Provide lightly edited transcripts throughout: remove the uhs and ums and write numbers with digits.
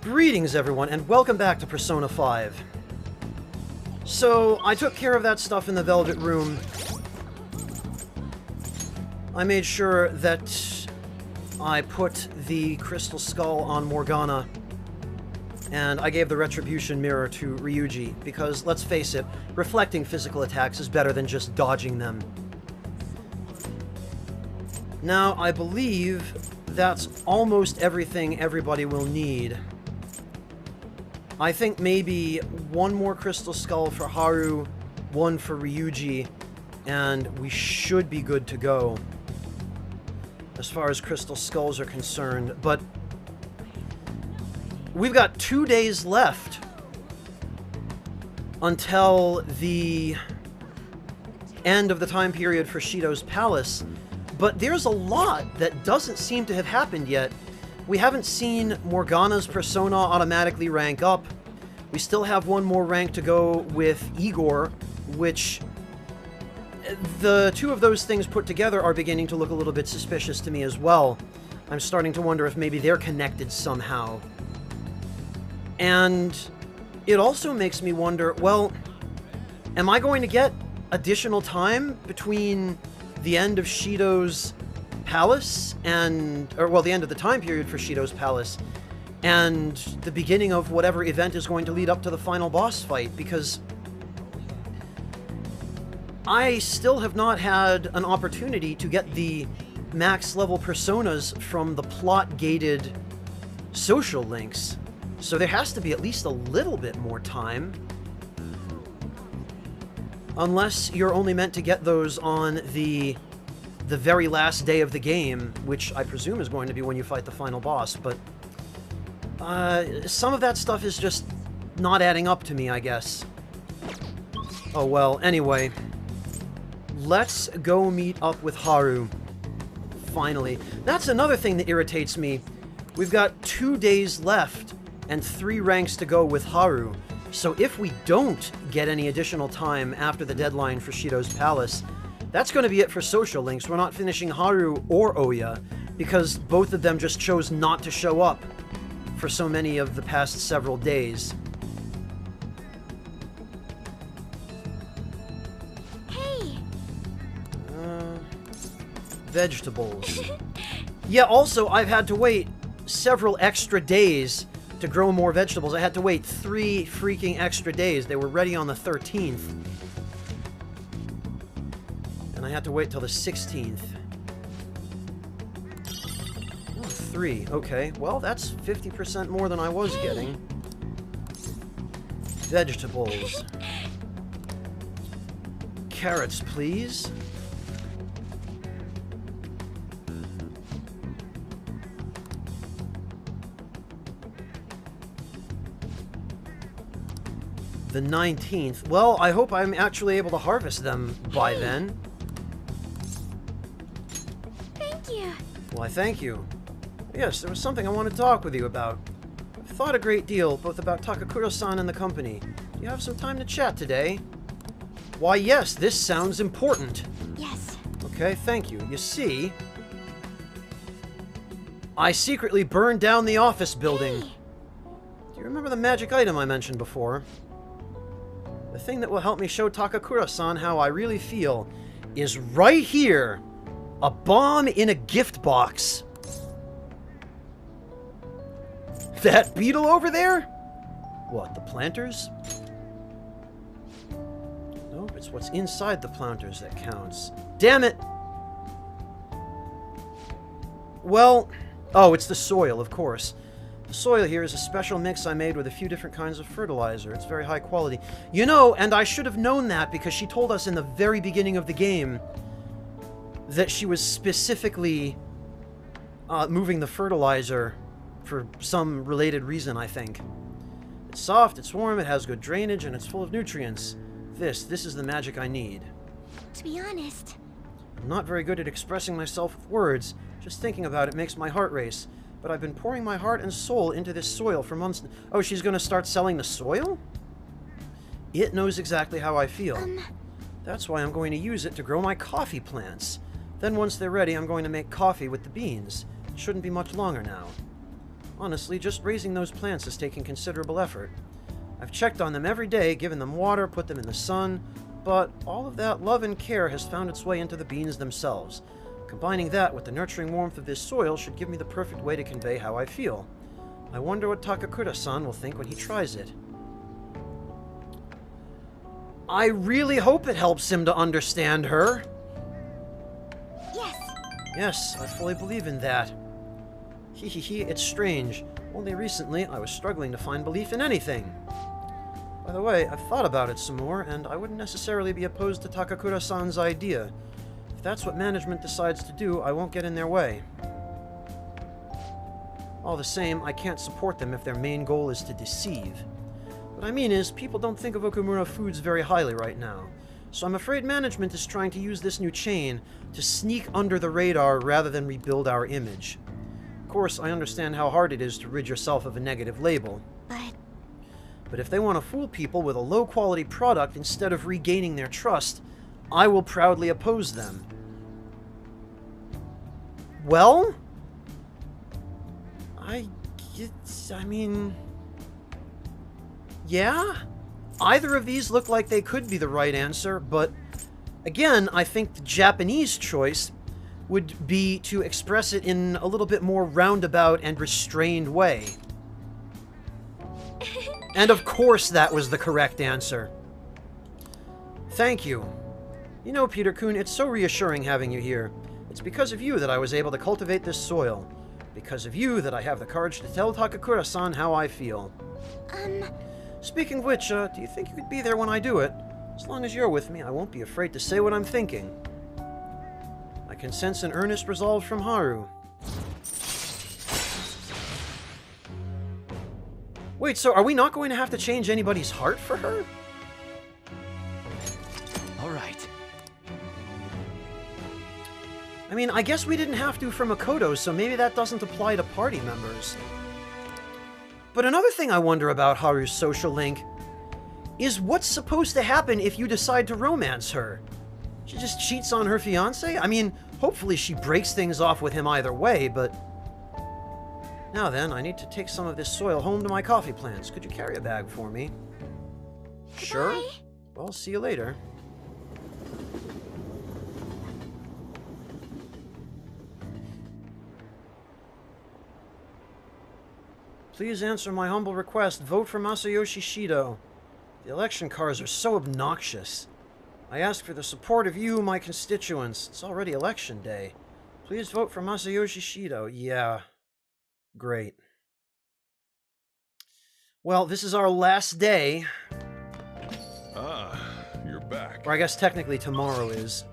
Greetings, everyone, and welcome back to Persona 5. So, I took care of that stuff in the Velvet Room. I made sure that I put the Crystal Skull on Morgana, and I gave the Retribution Mirror to Ryuji, because, let's face it, reflecting physical attacks is better than just dodging them. Now, I believe that's almost everything everybody will need. I think maybe one more Crystal Skull for Haru, one for Ryuji, and we should be good to go as far as Crystal Skulls are concerned. But we've got 2 days left until the end of the time period for Shido's Palace, but there's a lot that doesn't seem to have happened yet. We haven't seen Morgana's persona automatically rank up. We still have one more rank to go with Igor, which the two of those things put together are beginning to look a little bit suspicious to me as well. I'm starting to wonder if maybe they're connected somehow. And it also makes me wonder, well, am I going to get additional time between the end of Shido's Palace the end of the time period for Shido's Palace and the beginning of whatever event is going to lead up to the final boss fight? Because I still have not had an opportunity to get the max level personas from the plot-gated social links, so there has to be at least a little bit more time. Unless you're only meant to get those on the very last day of the game, which I presume is going to be when you fight the final boss, but some of that stuff is just not adding up to me, I guess. Oh well, anyway. Let's go meet up with Haru. Finally. That's another thing that irritates me. We've got 2 days left and 3 ranks to go with Haru. So if we don't get any additional time after the deadline for Shido's Palace, that's going to be it for social links. We're not finishing Haru or Oya, because both of them just chose not to show up for so many of the past several days. Hey! Vegetables. Yeah, also, I've had to wait several extra days to grow more vegetables. I had to wait 3 freaking extra days. They were ready on the 13th. And I had to wait till the 16th. Oh, 3. Okay. Well, that's 50% more than I was getting. Vegetables. Carrots, please. The 19th. Well, I hope I'm actually able to harvest them by then. Thank you. Well, I thank you. Yes, there was something I wanted to talk with you about. I've thought a great deal, both about Takakura-san and the company. Do you have some time to chat today? Why, yes, this sounds important. Yes. Okay, thank you. You see, I secretly burned down the office building. Hey. Do you remember the magic item I mentioned before? The thing that will help me show Takakura-san how I really feel is right here. A bomb in a gift box. That beetle over there? What, the planters? Nope, it's what's inside the planters that counts. Damn it! Well, oh, it's the soil, of course. The soil here is a special mix I made with a few different kinds of fertilizer. It's very high quality. You know, and I should have known that because she told us in the very beginning of the game that she was specifically moving the fertilizer for some related reason, I think. It's soft, it's warm, it has good drainage, and it's full of nutrients. This is the magic I need. To be honest, I'm not very good at expressing myself with words. Just thinking about it makes my heart race. But I've been pouring my heart and soul into this soil for months. Oh, she's going to start selling the soil? It knows exactly how I feel. That's why I'm going to use it to grow my coffee plants. Then once they're ready, I'm going to make coffee with the beans. It shouldn't be much longer now. Honestly, just raising those plants is taking considerable effort. I've checked on them every day, given them water, put them in the sun, but all of that love and care has found its way into the beans themselves. Combining that with the nurturing warmth of this soil should give me the perfect way to convey how I feel. I wonder what Takakura-san will think when he tries it. I really hope it helps him to understand her. Yes. Yes, I fully believe in that. It's strange. Only recently, I was struggling to find belief in anything. By the way, I've thought about it some more, and I wouldn't necessarily be opposed to Takakura-san's idea. If that's what management decides to do, I won't get in their way. All the same, I can't support them if their main goal is to deceive. What I mean is, people don't think of Okumura Foods very highly right now, so I'm afraid management is trying to use this new chain to sneak under the radar rather than rebuild our image. Of course, I understand how hard it is to rid yourself of a negative label. But if they want to fool people with a low-quality product instead of regaining their trust, I will proudly oppose them. Well? I mean... Yeah? Either of these look like they could be the right answer, but again, I think the Japanese choice would be to express it in a little bit more roundabout and restrained way. And of course that was the correct answer. Thank you. You know, Peter-kun, it's so reassuring having you here. It's because of you that I was able to cultivate this soil. Because of you that I have the courage to tell Takakura-san how I feel. Speaking of which, do you think you could be there when I do it? As long as you're with me, I won't be afraid to say what I'm thinking. I can sense an earnest resolve from Haru. Wait, so are we not going to have to change anybody's heart for her? All right. I mean, I guess we didn't have to for Makoto, so maybe that doesn't apply to party members. But another thing I wonder about Haru's social link is what's supposed to happen if you decide to romance her? She just cheats on her fiancé? I mean, hopefully she breaks things off with him either way, but... Now then, I need to take some of this soil home to my coffee plants. Could you carry a bag for me? Goodbye. Sure. Well, see you later. Please answer my humble request. Vote for Masayoshi Shido. The election cards are so obnoxious. I ask for the support of you, my constituents. It's already election day. Please vote for Masayoshi Shido. Yeah. Great. Well, this is our last day. Ah, you're back. Or I guess technically tomorrow is.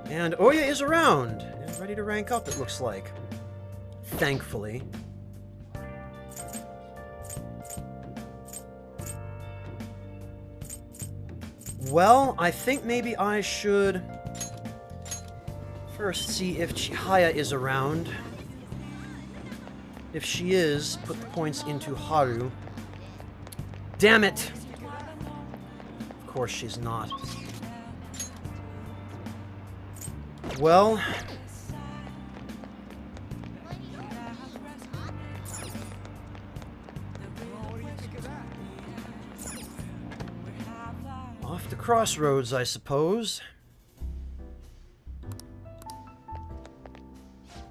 And Oya is around. And ready to rank up, it looks like. Thankfully. Well, I think maybe I should first see if Chihaya is around. If she is, put the points into Haru. Damn it! Of course she's not. Well... off the crossroads, I suppose.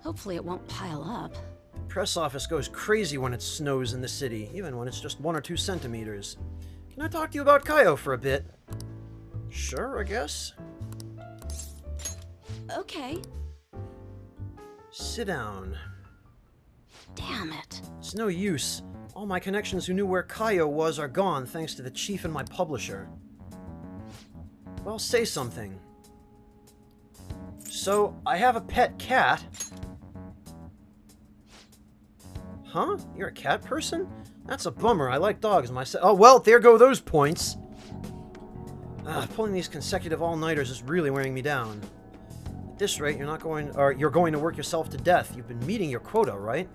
Hopefully it won't pile up. The press office goes crazy when it snows in the city, even when it's just 1 or 2 centimeters. Can I talk to you about Kaio for a bit? Sure, I guess. Okay. Sit down. Damn it. It's no use. All my connections who knew where Kaio was are gone thanks to the chief and my publisher. Well, say something. So, I have a pet cat. Huh? You're a cat person? That's a bummer. I like dogs myself. Oh, well, there go those points. Pulling these consecutive all-nighters is really wearing me down. At this rate, you're going to work yourself to death. You've been meeting your quota, right?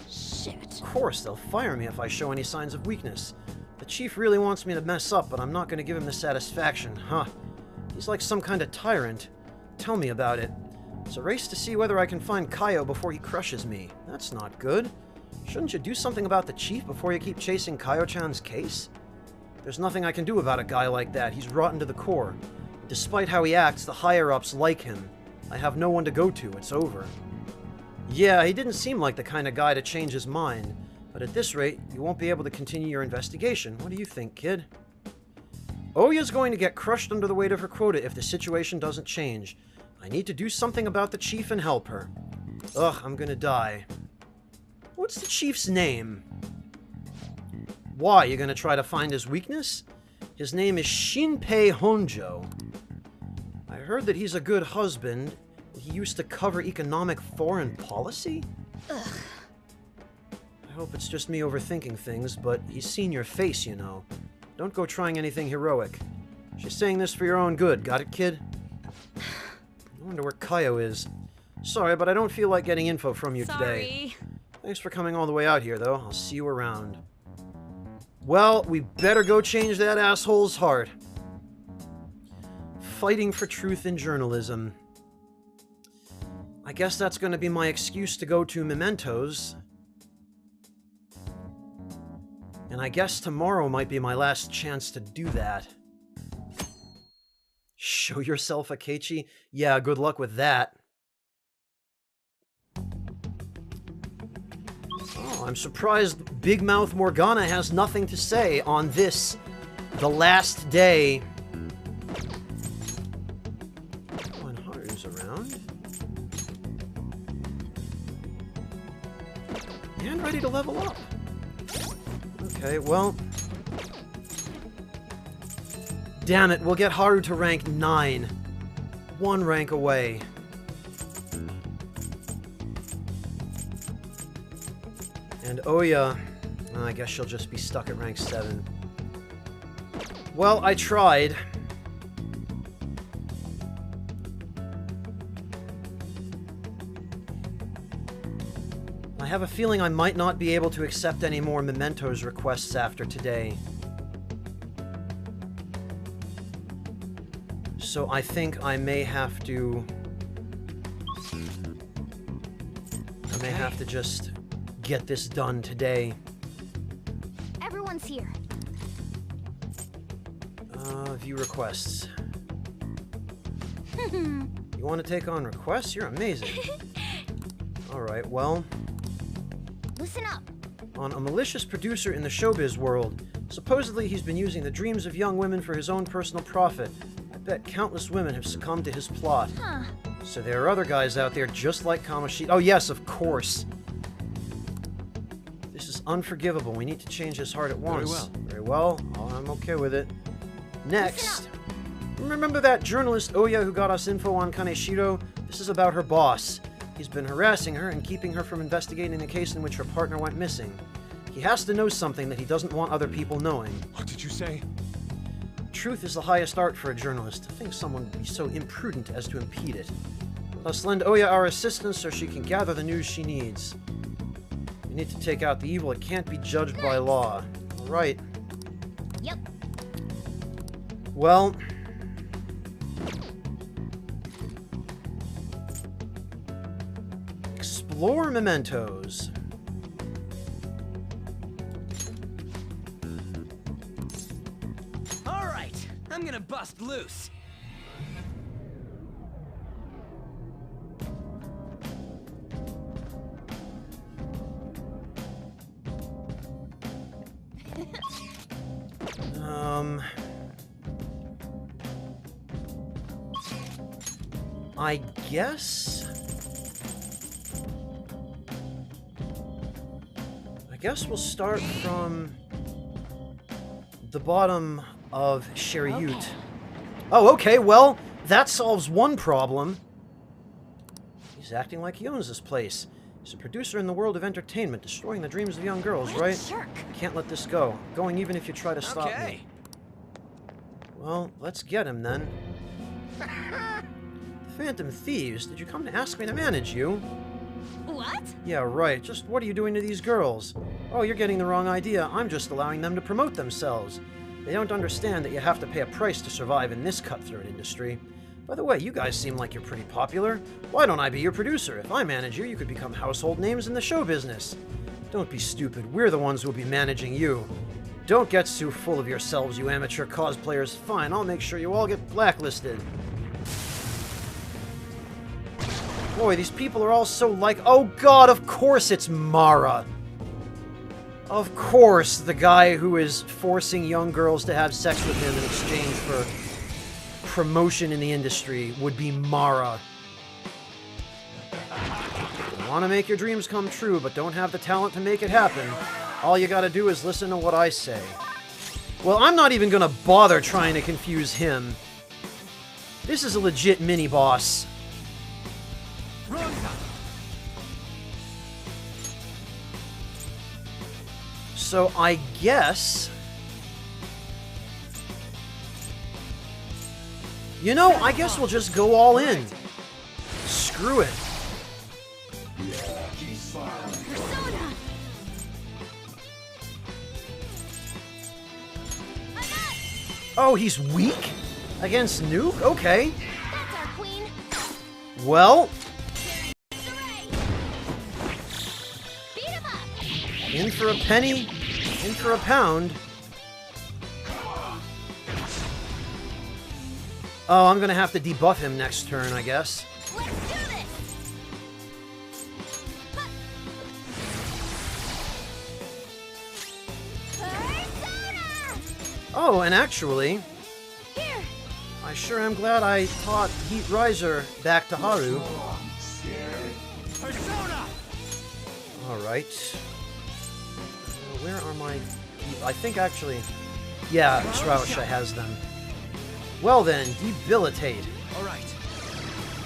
Shit. Of course, they'll fire me if I show any signs of weakness. The chief really wants me to mess up, but I'm not going to give him the satisfaction, huh? He's like some kind of tyrant. Tell me about it. It's a race to see whether I can find Kaio before he crushes me. That's not good. Shouldn't you do something about the chief before you keep chasing Kaio-chan's case? There's nothing I can do about a guy like that. He's rotten to the core. Despite how he acts, the higher-ups like him. I have no one to go to. It's over. Yeah, he didn't seem like the kind of guy to change his mind. But at this rate, you won't be able to continue your investigation. What do you think, kid? Oya's going to get crushed under the weight of her quota if the situation doesn't change. I need to do something about the chief and help her. Ugh, I'm gonna die. What's the chief's name? Why, you gonna try to find his weakness? His name is Shinpei Honjo. I heard that he's a good husband. He used to cover economic foreign policy? Ugh. I hope it's just me overthinking things, but he's seen your face, you know. Don't go trying anything heroic. She's saying this for your own good, got it, kid? I wonder where Kaio is. Sorry, but I don't feel like getting info from you today. Thanks for coming all the way out here, though. I'll see you around. Well, we better go change that asshole's heart. Fighting for truth in journalism. I guess that's going to be my excuse to go to Mementos. And I guess tomorrow might be my last chance to do that. Show yourself, Akechi? Yeah, good luck with that. Oh, I'm surprised Big Mouth Morgana has nothing to say on this, the last day. When Haru's around. And ready to level up. Okay, well... Damn it, we'll get Haru to rank 9. 1 rank away. And Oya... I guess she'll just be stuck at rank 7. Well, I tried. I have a feeling I might not be able to accept any more Mementos requests after today. So I think I may have to... just get this done today. Everyone's here. View requests. You want to take on requests? You're amazing. Alright, well... Listen up. On a malicious producer in the showbiz world. Supposedly he's been using the dreams of young women for his own personal profit. I bet countless women have succumbed to his plot. Huh. So there are other guys out there just like Kamoshi. Oh yes, of course. This is unforgivable. We need to change his heart at once. Very well. Oh, I'm okay with it. Next. Remember that journalist Oya who got us info on Kaneshiro? This is about her boss. He's been harassing her and keeping her from investigating the case in which her partner went missing. He has to know something that he doesn't want other people knowing. What did you say? Truth is the highest art for a journalist. To think someone would be so imprudent as to impede it. Let us lend Oya our assistance so she can gather the news she needs. We need to take out the evil. It can't be judged by law. All right. Yep. Well... Explore Mementos. All right, I'm gonna bust loose. I guess we'll start from the bottom of Shariut. Okay. Oh, okay, well, that solves one problem. He's acting like he owns this place. He's a producer in the world of entertainment, destroying the dreams of young girls, What a right? jerk. Can't let this go. Going even if you try to stop Okay. me. Well, let's get him then. Phantom Thieves, did you come to ask me to manage you? What? Yeah, right. Just what are you doing to these girls? Oh, you're getting the wrong idea. I'm just allowing them to promote themselves. They don't understand that you have to pay a price to survive in this cutthroat industry. By the way, you guys seem like you're pretty popular. Why don't I be your producer? If I manage you, you could become household names in the show business. Don't be stupid. We're the ones who'll be managing you. Don't get too full of yourselves, you amateur cosplayers. Fine, I'll make sure you all get blacklisted. Boy, these people are all so like... Oh god, of course it's Mara! Of course, the guy who is forcing young girls to have sex with him in exchange for promotion in the industry would be Mara. You want to make your dreams come true, but don't have the talent to make it happen. All you gotta do is listen to what I say. Well, I'm not even gonna bother trying to confuse him. This is a legit mini-boss. So I guess... You know, I guess we'll just go all in. Screw it. Persona! Oh, he's weak? Against Nuke? Okay. That's our queen! Well, Beat him up! in for a penny, in for a pound. Oh, I'm gonna have to debuff him next turn, I guess. Let's do this! Persona! Oh, and actually, Here! I sure am glad I taught Heat Riser back to Haru. Persona! Alright. Where are my... I think actually... Yeah, Shrousha has them. Well then, Debilitate. All right.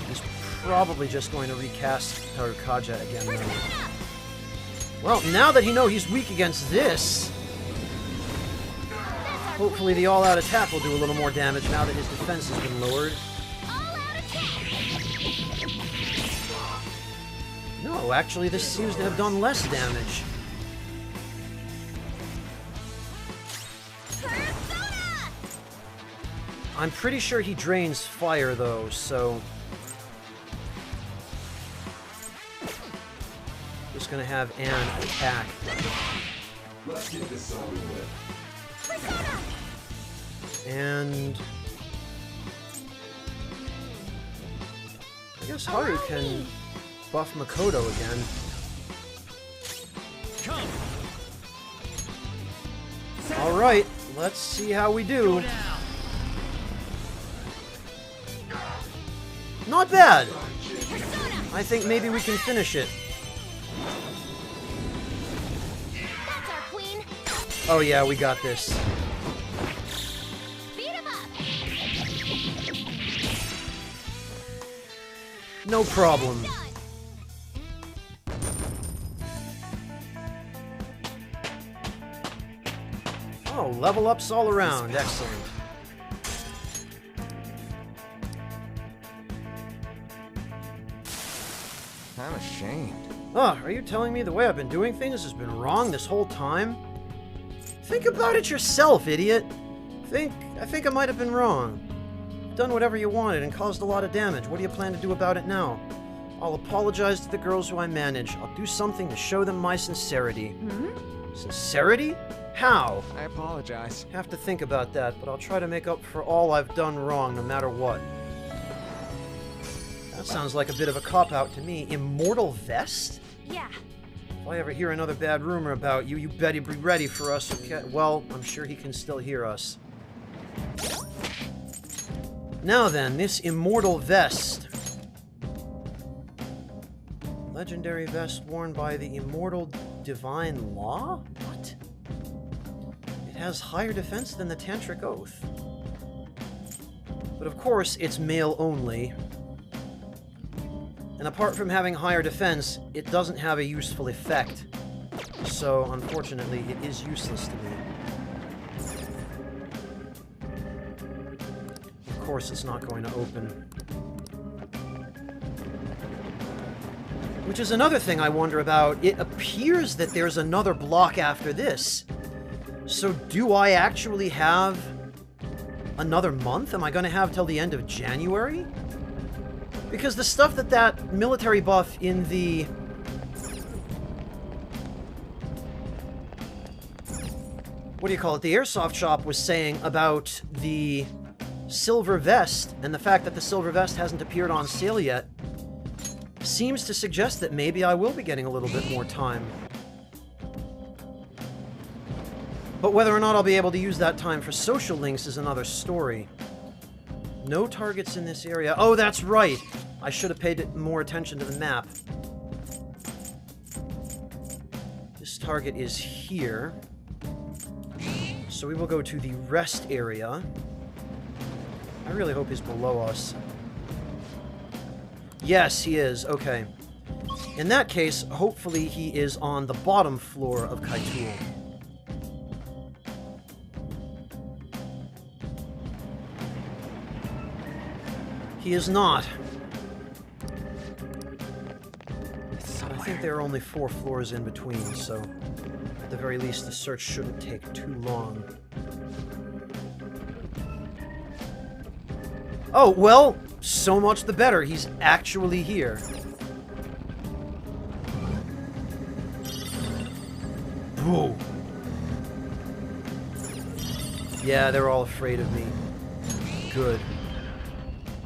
He's probably just going to recast Harukaja again, though. Persona! Well, now that he knows he's weak against this, hopefully the all-out attack will do a little more damage now that his defense has been lowered. All-out attack! No, actually, this seems to have done less damage. Persona! I'm pretty sure he drains fire, though, so... Just gonna have an attack. Persona! And... I guess Haru can buff Makoto again. Come. Alright, let's see how we do. Now. Not bad! Persona! I think maybe we can finish it. That's our queen! Oh yeah, we got this. Beat him up! No problem. Done! Oh, level ups all around. Excellent. I'm ashamed. Ah, are you telling me the way I've been doing things has been wrong this whole time? Think about it yourself, idiot. I think I might have been wrong. Done whatever you wanted and caused a lot of damage. What do you plan to do about it now? I'll apologize to the girls who I manage. I'll do something to show them my sincerity. Sincerity? How? I apologize. Have to think about that, but I'll try to make up for all I've done wrong, no matter what. That sounds like a bit of a cop-out to me. Immortal Vest? Yeah. If I ever hear another bad rumor about you, you better be ready for us, okay? Well, I'm sure he can still hear us. Now then, this Immortal Vest. Legendary vest worn by the Immortal Divine Law? What? It has higher defense than the Tantric Oath. But of course, it's male only. And apart from having higher defense, it doesn't have a useful effect. So, unfortunately, it is useless to me. Of course, it's not going to open. Which is another thing I wonder about. It appears that there's another block after this. So do I actually have another month? Am I going to have till the end of January? Because the stuff that military buff in the... what do you call it? The airsoft shop was saying about the silver vest, and the fact that the silver vest hasn't appeared on sale yet, seems to suggest that maybe I will be getting a little bit more time. But whether or not I'll be able to use that time for social links is another story. No targets in this area. Oh, that's right! I should have paid more attention to the map. This target is here. So we will go to the rest area. I really hope he's below us. Yes, he is. Okay. In that case, hopefully he is on the bottom floor of Kaitul. He is not. I think there are only 4 floors in between, so at the very least the search shouldn't take too long. Oh, well, so much the better. He's actually here. Whoa. Yeah, they're all afraid of me. Good.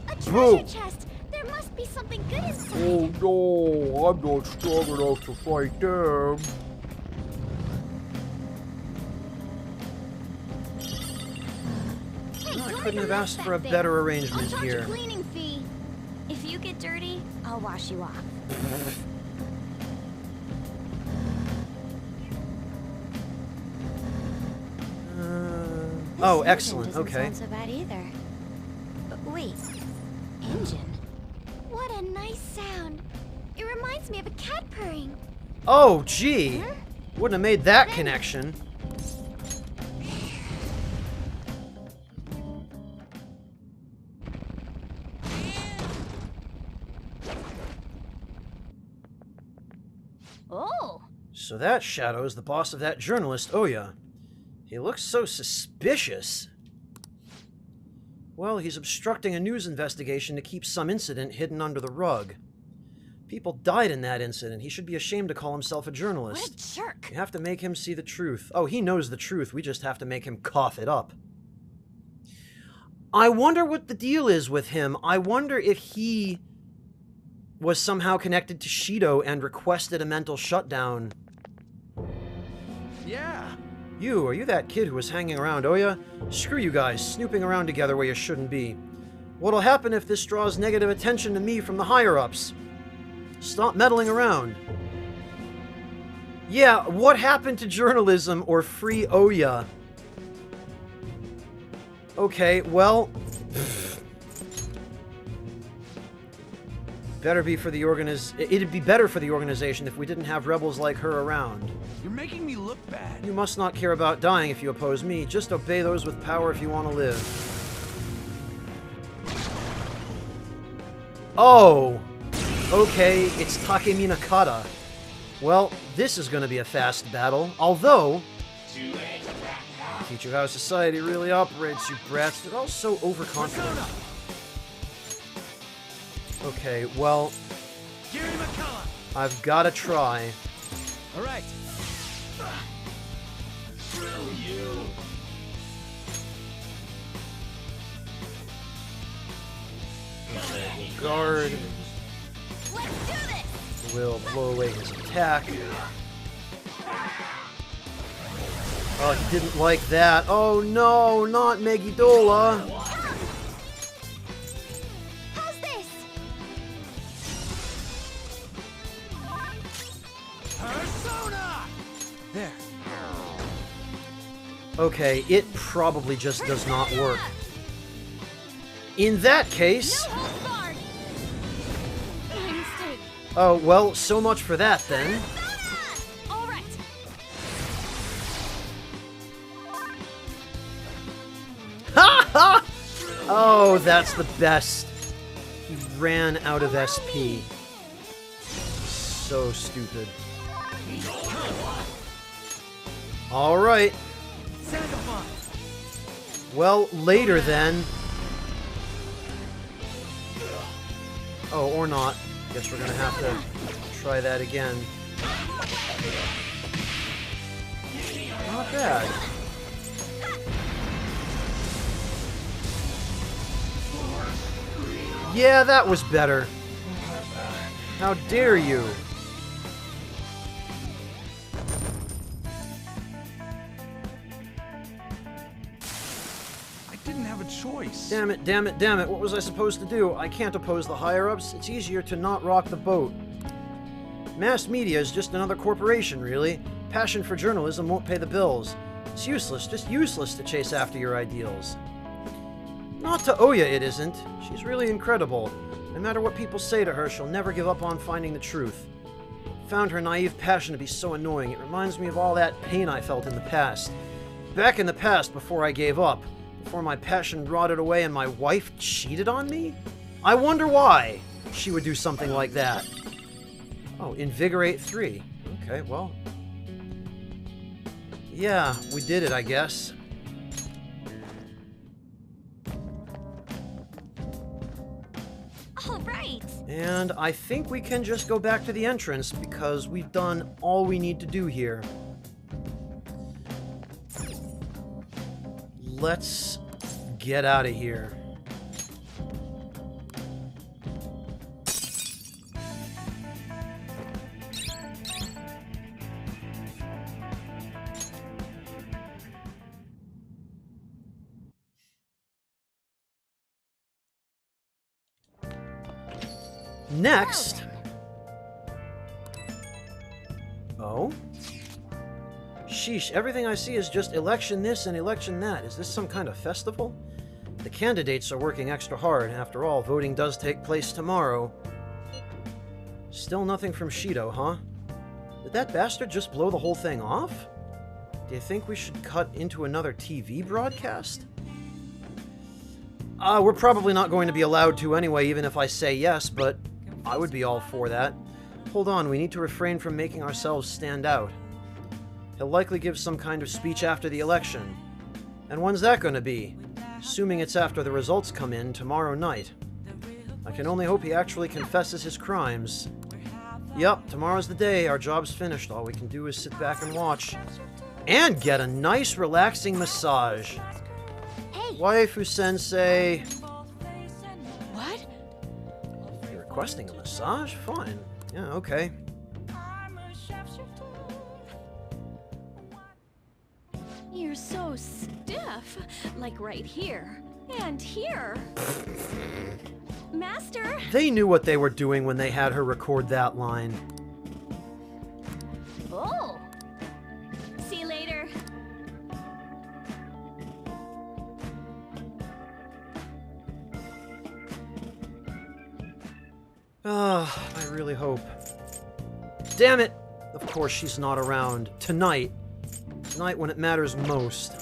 A treasure Whoa. chest! There must be something good inside! Oh no, I'm not strong enough to fight them. Hey, I don't couldn't have mess asked that for a thing. better I'll arrangement charge here. a cleaning fee. If you get dirty, I'll wash you off. Oh, This excellent. engine doesn't Okay. sound so bad either. But wait, engine? What a nice sound. It reminds me of a cat purring. Oh, gee. Huh? Wouldn't have made that connection. Oh, So that Shadow is the boss of that journalist, Oya. He looks so suspicious. Well, he's obstructing a news investigation to keep some incident hidden under the rug. People died in that incident. He should be ashamed to call himself a what journalist. a jerk. You have to make him see the truth. Oh, he knows the truth. We just have to make him cough it up. I wonder what the deal is with him. I wonder if he was somehow connected to Shido and requested a mental shutdown. Yeah. You, are you that kid who was hanging around Oya? Screw you guys, snooping around together where you shouldn't be. What'll happen if this draws negative attention to me from the higher-ups? Stop meddling around. Yeah, what happened to journalism or free Oya? Okay, well... Better be for the it'd be better for the organization if we didn't have rebels like her around. You're making me look bad. You must not care about dying if you oppose me. Just obey those with power if you want to live. Oh! Okay, it's Takemi Nakata. Well, this is going to be a fast battle, although... Teach you how society really operates, you brats. They're all so overconfident. Okay, well, Gary McCullough. I've got to try. All right. Guard Let's do this! will blow away his attack. Oh, he didn't like that. Oh no, not Megidola. How's this? Persona. There. Okay, it probably just does not work. In that case... No holds barred! My mistake. Oh, well, so much for that then. Persona! All right. Ha ha! Oh, that's the best. He ran out of SP. So stupid. Alright. Sagamon. Well, later then. Oh, or not. Guess we're gonna have to try that again. Not bad. Yeah, that was better. How dare you? I didn't have a choice. Damn it, damn it, damn it. What was I supposed to do? I can't oppose the higher-ups. It's easier to not rock the boat. Mass media is just another corporation, really. Passion for journalism won't pay the bills. It's useless, just useless to chase after your ideals. Not to Oya it isn't. She's really incredible. No matter what people say to her, she'll never give up on finding the truth. Found her naive passion to be so annoying. It reminds me of all that pain I felt in the past. Back in the past, before I gave up. Before my passion rotted away and my wife cheated on me? I wonder why she would do something like that. Oh, Invigorate 3. Okay, well. Yeah, we did it, I guess. All right. And I think we can just go back to the entrance because we've done all we need to do here. Let's get out of here. Next. Oh? Sheesh, everything I see is just election this and election that. Is this some kind of festival? The candidates are working extra hard. After all, voting does take place tomorrow. Still nothing from Shido, huh? Did that bastard just blow the whole thing off? Do you think we should cut into another TV broadcast? We're probably not going to be allowed to anyway, even if I say yes, but I would be all for that. Hold on, we need to refrain from making ourselves stand out. He'll likely give some kind of speech after the election. And when's that going to be? Assuming it's after the results come in tomorrow night. I can only hope he actually confesses his crimes. Yup, tomorrow's the day. Our job's finished. All we can do is sit back and watch. And get a nice, relaxing massage. Hey. Waifu Sensei. What? You're requesting a massage? Fine. Yeah, okay. You're so stiff. Like right here. And here. Master! They knew what they were doing when they had her record that line. Oh. See you later. I really hope. Damn it! Of course she's not around. Tonight. Tonight when it matters most.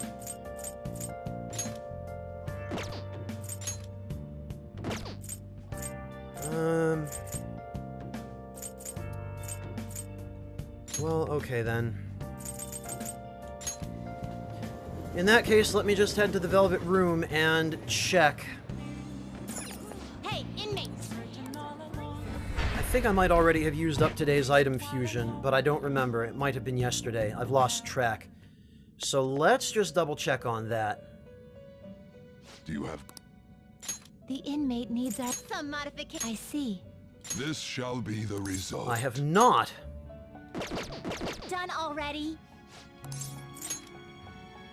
Well, okay then. In that case, let me just head to the Velvet Room and check. Hey, inmates. I think I might already have used up today's item fusion, but I don't remember. It might have been yesterday. I've lost track. So let's just double check on that. Do you have... The inmate needs some modification. I see. This shall be the result. I have not. Done already.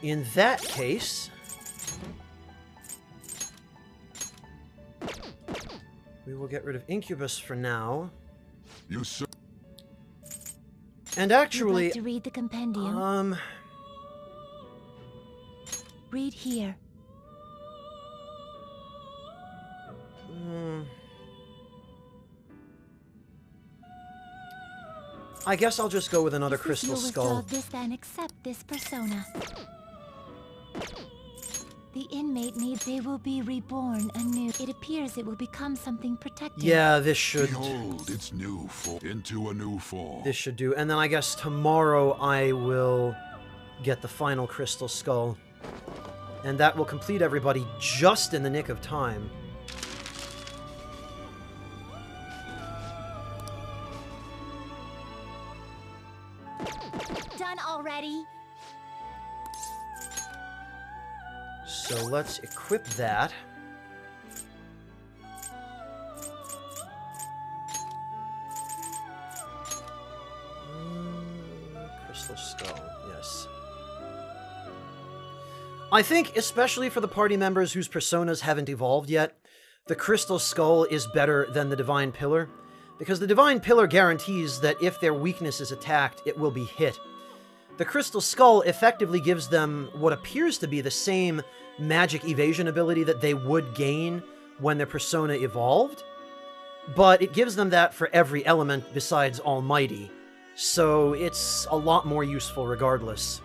In that case... we will get rid of Incubus for now. You sir... And You'd actually... like to read the compendium? Read here. I guess I'll just go with another If crystal you'll skull. withdraw this, then accept this persona. The inmate needs. They will be reborn anew. It appears it will become something protected. Yeah, this should... Behold its new form into a new form. This should do. And then I guess tomorrow I will get the final crystal skull. And that will complete everybody just in the nick of time. Done already? So let's equip that. Crystal Skull, yes. I think, especially for the party members whose personas haven't evolved yet, the Crystal Skull is better than the Divine Pillar, because the Divine Pillar guarantees that if their weakness is attacked, it will be hit. The Crystal Skull effectively gives them what appears to be the same magic evasion ability that they would gain when their persona evolved, but it gives them that for every element besides Almighty, so it's a lot more useful regardless.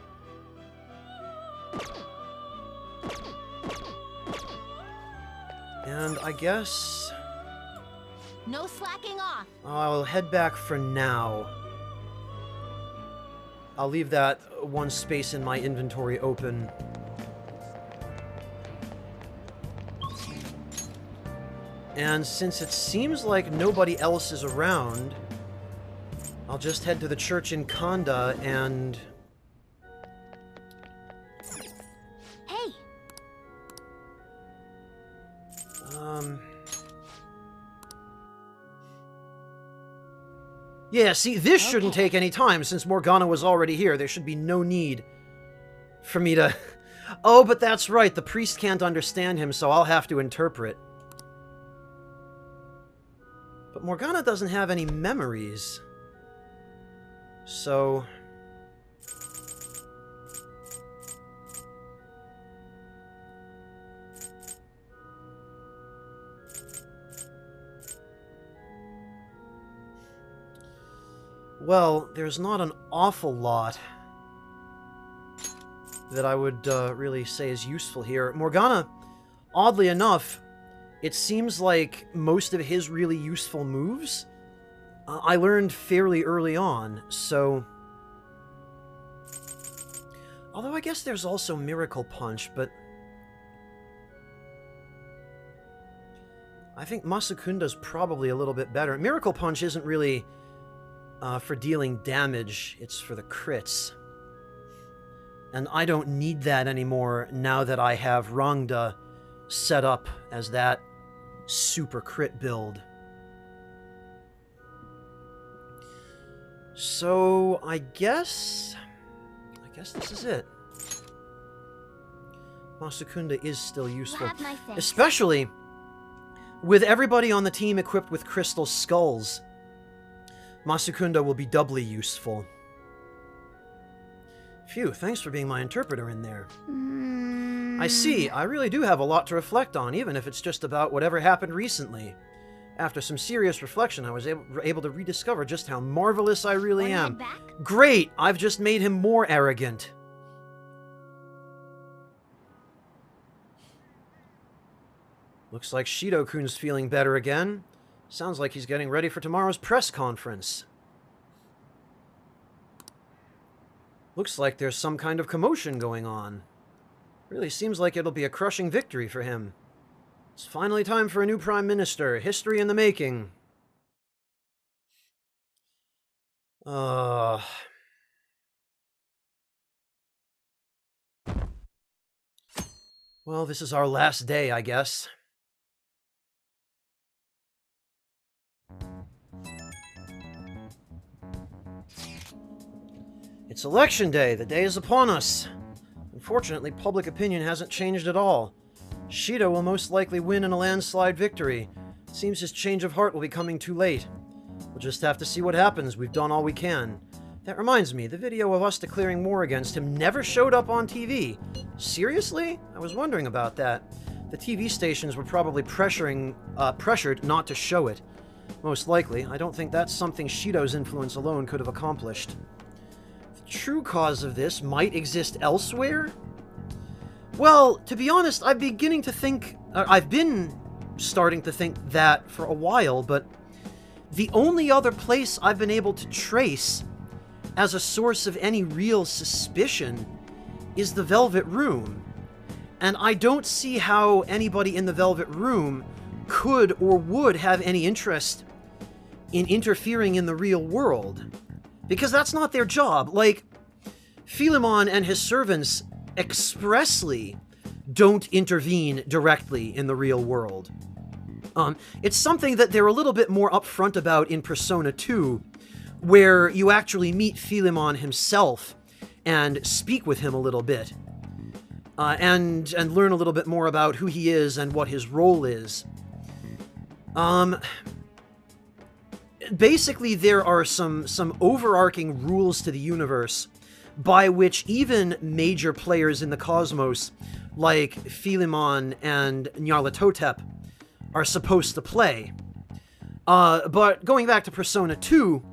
And I guess No slacking off. I'll head back for now. I'll leave that one space in my inventory open. And since it seems like nobody else is around, I'll just head to the church in Kanda and... Hey! Yeah, see, this shouldn't take any time, since Morgana was already here. There should be no need for me to... Oh, but that's right, the priest can't understand him, so I'll have to interpret. But Morgana doesn't have any memories. So... Well, there's not an awful lot that I would really say is useful here. Morgana, oddly enough, it seems like most of his really useful moves I learned fairly early on, so... Although I guess there's also Miracle Punch, but... I think Masakunda's probably a little bit better. Miracle Punch isn't really... for dealing damage, it's for the crits. And I don't need that anymore now that I have Rangda set up as that super crit build. So, I guess this is it. Masakunda is still useful. Especially with everybody on the team equipped with crystal skulls. Masakunda will be doubly useful. Phew, thanks for being my interpreter in there. I see, I really do have a lot to reflect on, even if it's just about whatever happened recently. After some serious reflection, I was able to rediscover just how marvelous I really am. Great! I've just made him more arrogant. Looks like Shido-kun's feeling better again. Sounds like he's getting ready for tomorrow's press conference. Looks like there's some kind of commotion going on. Really seems like it'll be a crushing victory for him. It's finally time for a new Prime Minister. History in the making. Well, this is our last day, I guess. It's election day. The day is upon us. Unfortunately, public opinion hasn't changed at all. Shido will most likely win in a landslide victory. Seems his change of heart will be coming too late. We'll just have to see what happens. We've done all we can. That reminds me, the video of us declaring war against him never showed up on TV. Seriously? I was wondering about that. The TV stations were probably pressured not to show it. Most likely. I don't think that's something Shido's influence alone could have accomplished. The true cause of this might exist elsewhere? Well, to be honest, I've been starting to think that for a while, but the only other place I've been able to trace as a source of any real suspicion is the Velvet Room. And I don't see how anybody in the Velvet Room could or would have any interest in interfering in the real world. Because that's not their job. Like, Philemon and his servants expressly don't intervene directly in the real world. It's something that they're a little bit more upfront about in Persona 2, where you actually meet Philemon himself and speak with him a little bit. And learn a little bit more about who he is and what his role is. Basically, there are some overarching rules to the universe by which even major players in the cosmos, like Philemon and Nyarlathotep, are supposed to play. But going back to Persona 2,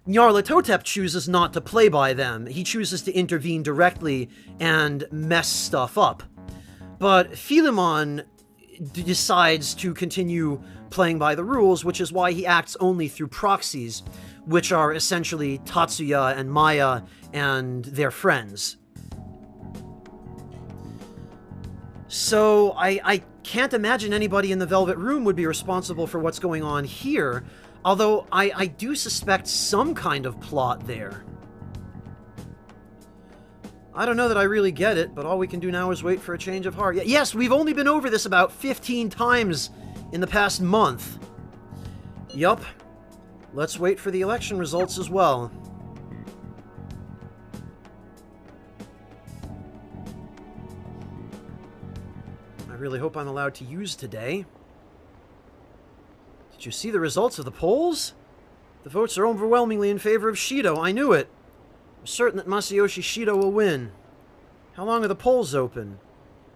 Nyarlathotep chooses not to play by them. He chooses to intervene directly and mess stuff up. But Philemon decides to continue playing by the rules, which is why he acts only through proxies, which are essentially Tatsuya and Maya and their friends. So I can't imagine anybody in the Velvet Room would be responsible for what's going on here, although I do suspect some kind of plot there. I don't know that I really get it, but all we can do now is wait for a change of heart. Yes, we've only been over this about 15 times in the past month. Yup. Let's wait for the election results as well. I really hope I'm allowed to use today. Did you see the results of the polls? The votes are overwhelmingly in favor of Shido. I knew it. I'm certain that Masayoshi Shido will win. How long are the polls open?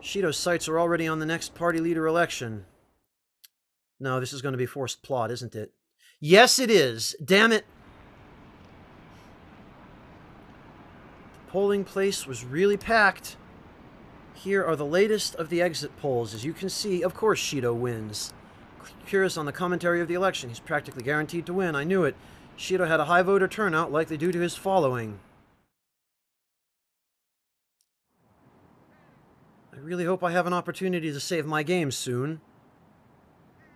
Shido's sights are already on the next party leader election. No, this is going to be forced plot, isn't it? Yes, it is. Damn it. The polling place was really packed. Here are the latest of the exit polls. As you can see, of course Shido wins. Curious on the commentary of the election. He's practically guaranteed to win. I knew it. Shido had a high voter turnout, likely due to his following. I really hope I have an opportunity to save my game soon.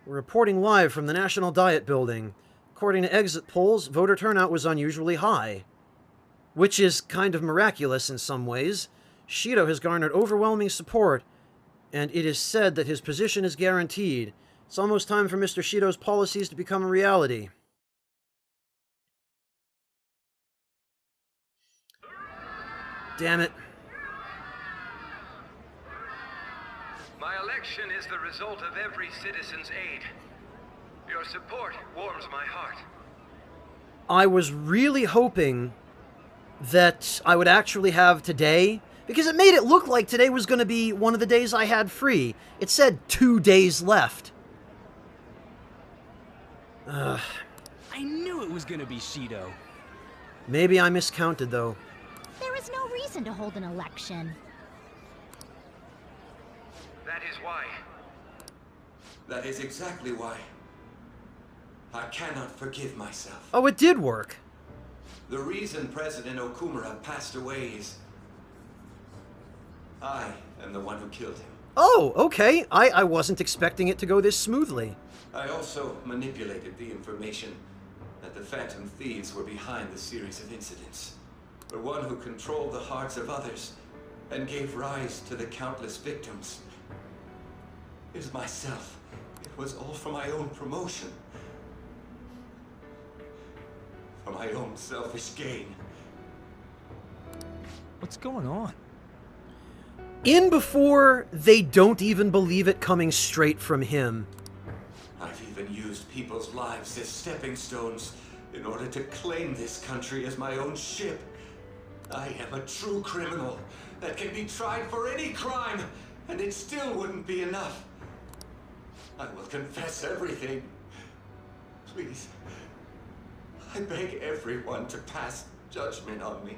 We're reporting live from the National Diet Building. According to exit polls, voter turnout was unusually high. Which is kind of miraculous in some ways. Shido has garnered overwhelming support, and it is said that his position is guaranteed. It's almost time for Mr. Shido's policies to become a reality. Damn it. My election is the result of every citizen's aid. Your support warms my heart. I was really hoping that I would actually have today, because it made it look like today was going to be one of the days I had free. It said 2 days left. I knew it was gonna be Shido. Maybe I miscounted, though. There is no reason to hold an election. That is why. That is exactly why. I cannot forgive myself. Oh, it did work. The reason President Okumura passed away is... I am the one who killed him. Oh, okay. I wasn't expecting it to go this smoothly. I also manipulated the information that the Phantom Thieves were behind the series of incidents. The one who controlled the hearts of others and gave rise to the countless victims. It is myself. It was all for my own promotion. For my own selfish gain. What's going on? In before, they don't even believe it coming straight from him. I've even used people's lives as stepping stones in order to claim this country as my own ship. I am a true criminal that can be tried for any crime, and it still wouldn't be enough. I will confess everything. Please, I beg everyone to pass judgment on me.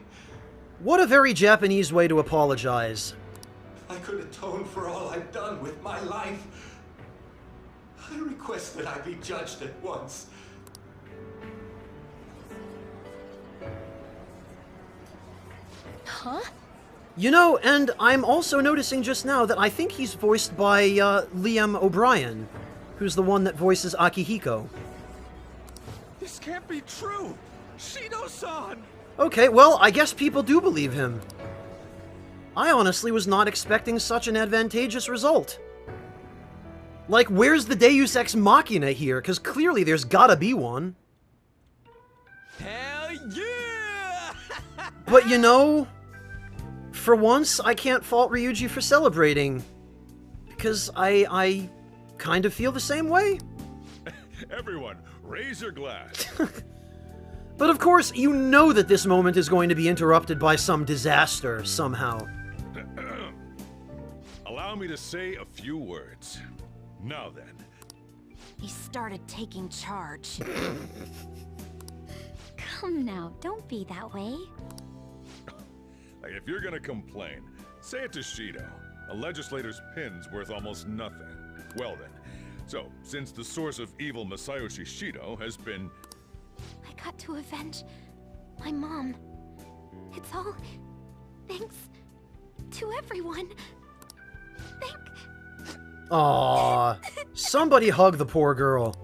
What a very Japanese way to apologize. I could atone for all I've done with my life. I request that I be judged at once. Huh? You know, and I'm also noticing just now that I think he's voiced by Liam O'Brien, who's the one that voices Akihiko. This can't be true! Shido-san! Okay, well, I guess people do believe him. I honestly was not expecting such an advantageous result. Like, where's the Deus Ex Machina here? Because clearly there's gotta be one. Hell yeah! But you know, for once, I can't fault Ryuji for celebrating. Because I kind of feel the same way. Everyone, raise your glass. But of course, you know that this moment is going to be interrupted by some disaster, somehow. Allow me to say a few words. Now then. He started taking charge. Come now, don't be that way. Like, if you're gonna complain, say it to Shido. A legislator's pin's worth almost nothing. Well then, so, since the source of evil Masayoshi Shido has been... I got to avenge my mom. It's all thanks to everyone. Aww. Somebody hug the poor girl.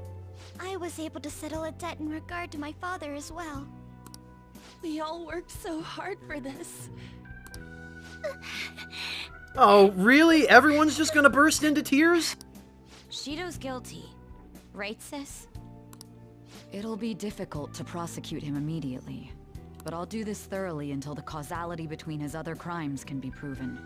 I was able to settle a debt in regard to my father as well. We all worked so hard for this. Oh, really? Everyone's just gonna burst into tears? Shido's guilty, right, sis? It'll be difficult to prosecute him immediately, but I'll do this thoroughly until the causality between his other crimes can be proven.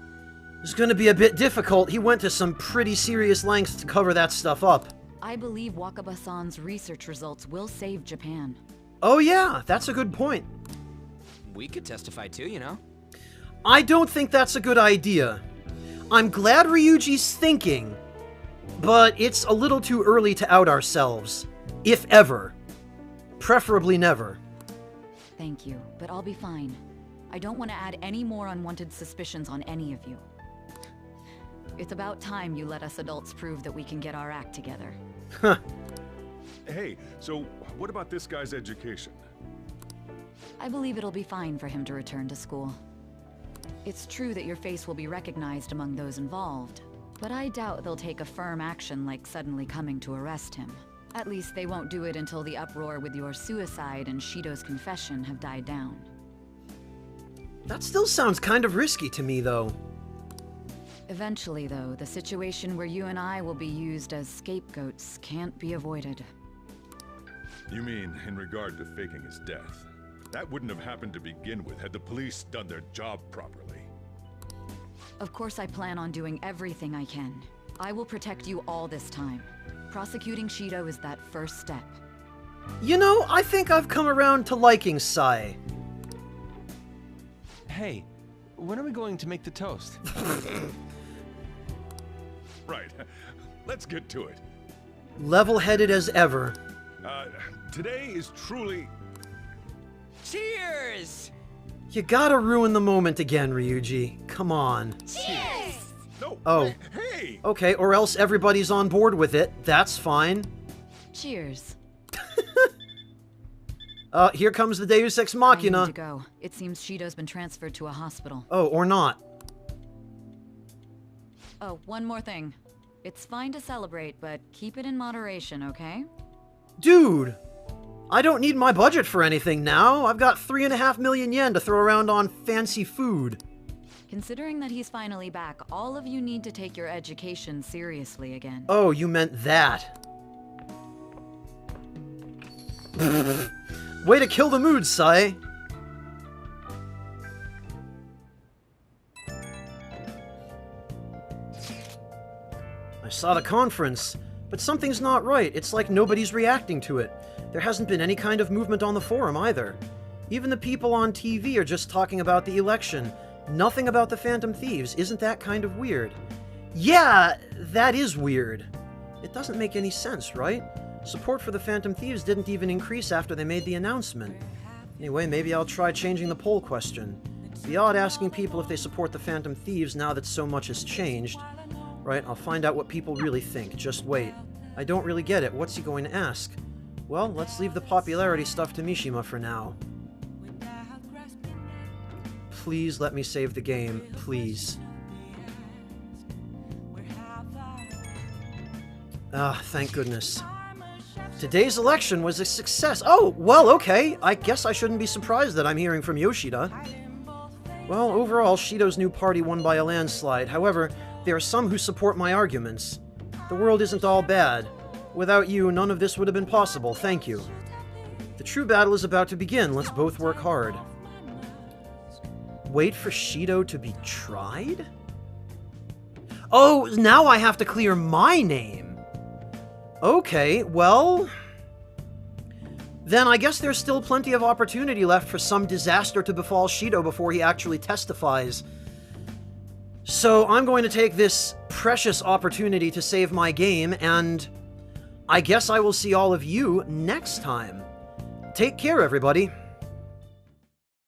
It's gonna be a bit difficult. He went to some pretty serious lengths to cover that stuff up. I believe Wakaba-san's research results will save Japan. Oh yeah, that's a good point. We could testify too, you know? I don't think that's a good idea. I'm glad Ryuji's thinking, but it's a little too early to out ourselves. If ever. Preferably never. Thank you, but I'll be fine. I don't want to add any more unwanted suspicions on any of you. It's about time you let us adults prove that we can get our act together. Huh. Hey, so what about this guy's education? I believe it'll be fine for him to return to school. It's true that your face will be recognized among those involved, but I doubt they'll take a firm action like suddenly coming to arrest him. At least they won't do it until the uproar with your suicide and Shido's confession have died down. That still sounds kind of risky to me, though. Eventually, though, the situation where you and I will be used as scapegoats can't be avoided. You mean in regard to faking his death? That wouldn't have happened to begin with had the police done their job properly. Of course I plan on doing everything I can. I will protect you all this time. Prosecuting Shido is that first step. You know, I think I've come around to liking Sai. Hey, when are we going to make the toast? Right. Let's get to it. Level-headed as ever. Today is truly... Cheers! You gotta ruin the moment again, Ryuji. Come on. Cheers! No! Oh. Hey! Okay, or else everybody's on board with it. That's fine. Cheers. Here comes the Deus Ex I Machina. need to go. It seems Shido's been transferred to a hospital. Oh, or not. Oh, one more thing. It's fine to celebrate, but keep it in moderation, okay? Dude! I don't need my budget for anything now. I've got 3.5 million yen to throw around on fancy food. Considering that he's finally back, all of you need to take your education seriously again. Oh, you meant that. Way to kill the mood, Sai. I saw the conference, but something's not right. It's like nobody's reacting to it. There hasn't been any kind of movement on the forum either. Even the people on TV are just talking about the election. Nothing about the Phantom Thieves. Isn't that kind of weird? Yeah, that is weird. It doesn't make any sense, right? Support for the Phantom Thieves didn't even increase after they made the announcement. Anyway, maybe I'll try changing the poll question. It'd be odd asking people if they support the Phantom Thieves now that so much has changed. Right, I'll find out what people really think. Just wait. I don't really get it. What's he going to ask? Well, let's leave the popularity stuff to Mishima for now. please let me save the game. Please. Ah, thank goodness. Today's election was a success. Oh, well, okay. I guess I shouldn't be surprised that I'm hearing from Yoshida. Well, overall, Shido's new party won by a landslide. However, there are some who support my arguments. The world isn't all bad. Without you, none of this would have been possible. Thank you. The true battle is about to begin. Let's both work hard. Wait for Shido to be tried? Oh, now I have to clear my name. Okay, well... then I guess there's still plenty of opportunity left for some disaster to befall Shido before he actually testifies. So I'm going to take this precious opportunity to save my game, and I guess I will see all of you next time. Take care, everybody.